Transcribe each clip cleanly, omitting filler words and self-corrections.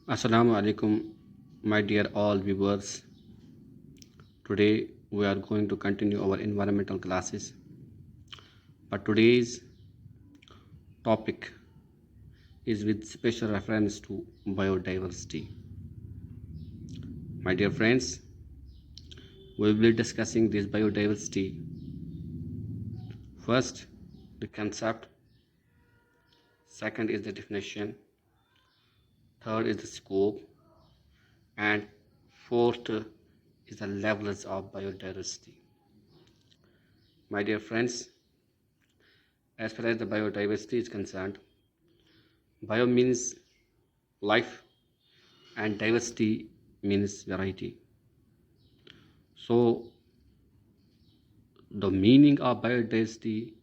Assalamu alaikum, my dear all viewers. Today we are going to continue our environmental classes. But today's topic is with special reference to biodiversity. My dear friends, we will be discussing this biodiversity. First, the concept. Second is the definition. Third is the scope. And fourth is the levels of biodiversity. My dear friends, as far as the biodiversity is concerned, bio means life and diversity means variety. So the meaning of biodiversity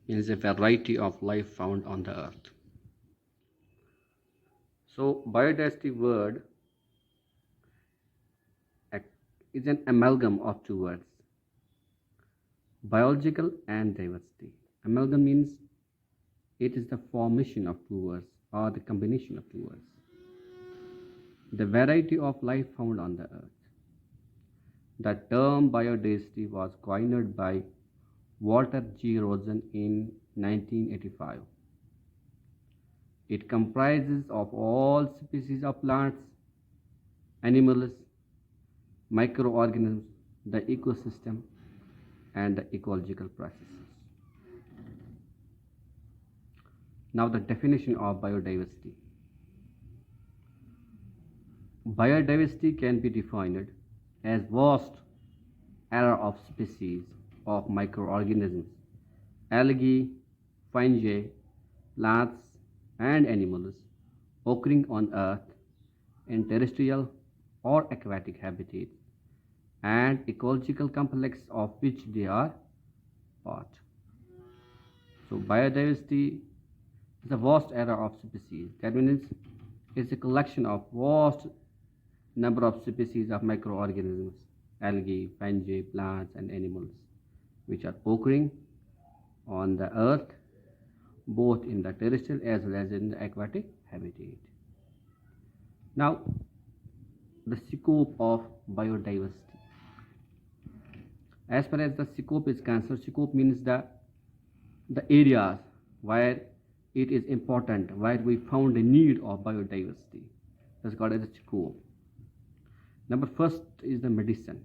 means a variety of life found on the earth. So biodiversity word is an amalgam of two words, biological and diversity. Amalgam means it is the formation of two words or the combination of two words. The variety of life found on the earth. The term biodiversity was coined by Walter G. Rosen in 1985. It comprises of all species of plants, animals, microorganisms, the ecosystem, and the ecological processes. Now the definition of biodiversity. Biodiversity can be defined as vast array of species of microorganisms, algae, fungi, plants, and animals occurring on Earth in terrestrial or aquatic habitats and ecological complex of which they are part. So biodiversity is a vast array of species. That means it's a collection of vast number of species of microorganisms, algae, fungi, plants, and animals, which are occurring on the earth, both in the terrestrial as well as in the aquatic habitat. Now, the scope of biodiversity. As far as the scope is concerned, scope means the areas where it is important, where we found a need of biodiversity. That's called as a scope. Number first is the medicine.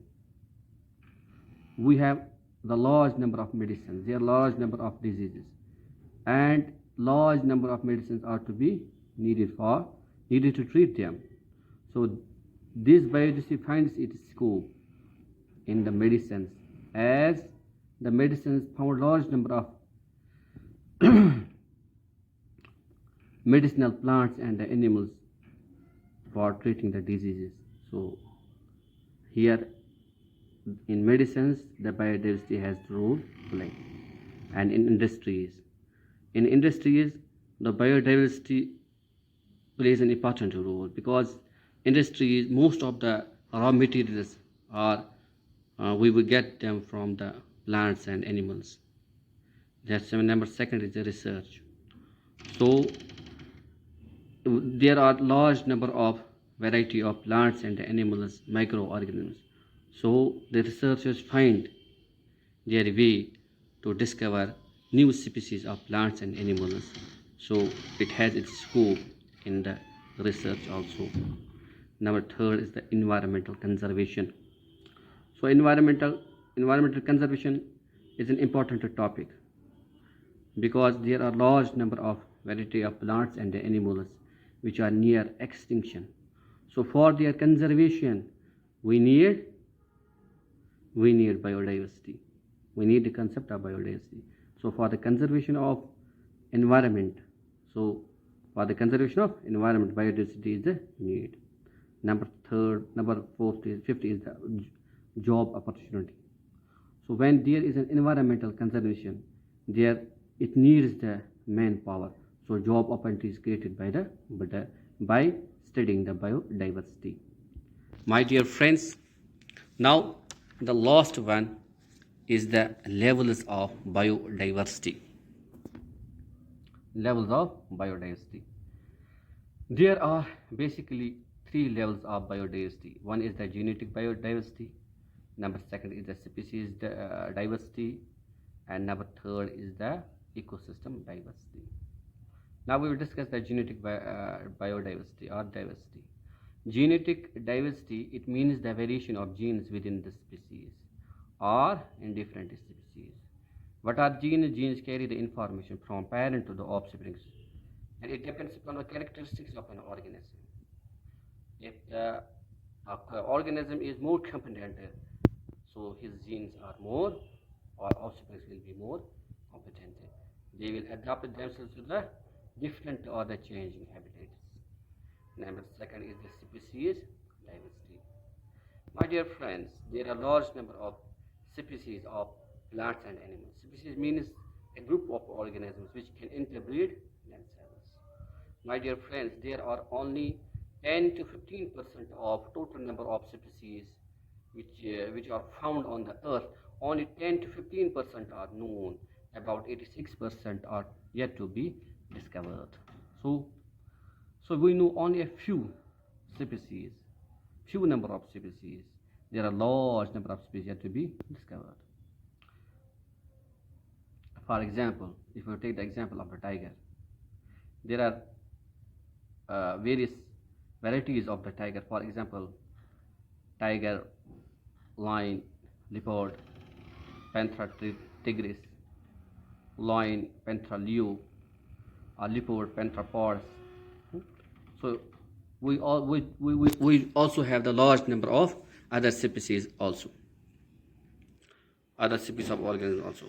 We have the large number of medicines. There are large number of diseases, and large number of medicines are to be needed to treat them. So this biodiversity finds its scope in the medicines, as the medicines found large number of medicinal plants and the animals for treating the diseases. So here in medicines the biodiversity has the role play. And in industries the biodiversity plays an important role, because industries, most of the raw materials are we will get them from the plants and animals. That's number second is the research. So there are large number of variety of plants and animals, microorganisms. So the researchers find their way to discover new species of plants and animals. So it has its scope in the research also. Number third is the environmental conservation. So environmental conservation is an important topic, because there are large number of variety of plants and animals which are near extinction. So for their conservation we need biodiversity. We need the concept of biodiversity. So for the conservation of environment, biodiversity is the need. Number fifth is the job opportunity. So when there is an environmental conservation, there it needs the manpower. So job opportunity is created by studying the biodiversity. My dear friends, now the last one is the levels of biodiversity. Levels of biodiversity. There are basically three levels of biodiversity. One is the genetic biodiversity, number second is the species diversity, and number third is the ecosystem diversity. Now we will discuss the genetic biodiversity or diversity. Genetic diversity, it means the variation of genes within the species or in different species. What are genes? Genes carry the information from parent to the offspring, and it depends upon the characteristics of an organism. If the organism is more competent, so his genes are more, or offspring will be more competent. They will adapt themselves to the different or the changing habitats. Number second is the species diversity. My dear friends, there are large number of species of plants and animals. Species means a group of organisms which can interbreed themselves. My dear friends, there are only 10 to 15% of total number of species which are found on the earth. Only 10 to 15% are known. About 86% are yet to be discovered. So we know only a few species, few number of species. There are large number of species yet to be discovered. For example, if we take the example of the tiger, there are various varieties of the tiger. For example, tiger, lion, leopard, panther tigris, lion, panther leo, or leopard, panther pars. So we also have the large number of other species also, other species of organisms also.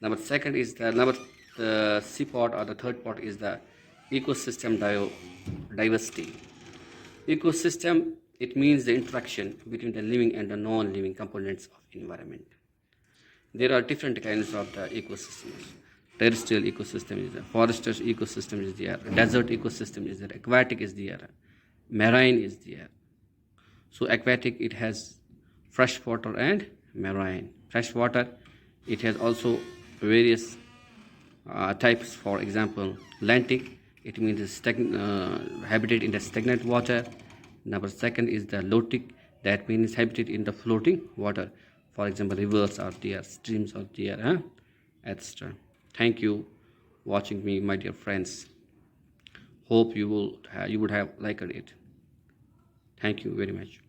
Number second is the C part, or the third part is the ecosystem diversity. Ecosystem, it means the interaction between the living and the non-living components of environment. There are different kinds of the ecosystems. Terrestrial ecosystem is there, forest ecosystem is there, desert ecosystem is there, aquatic is there, marine is there. So aquatic, it has fresh water and marine. Fresh water, it has also various types. For example, lentic, it means habitat in the stagnant water. Number second is the lotic, that means habitat in the floating water. For example, rivers are there, streams are there, etc. Thank you watching me, my dear friends. Hope you would have liked it. Thank you very much.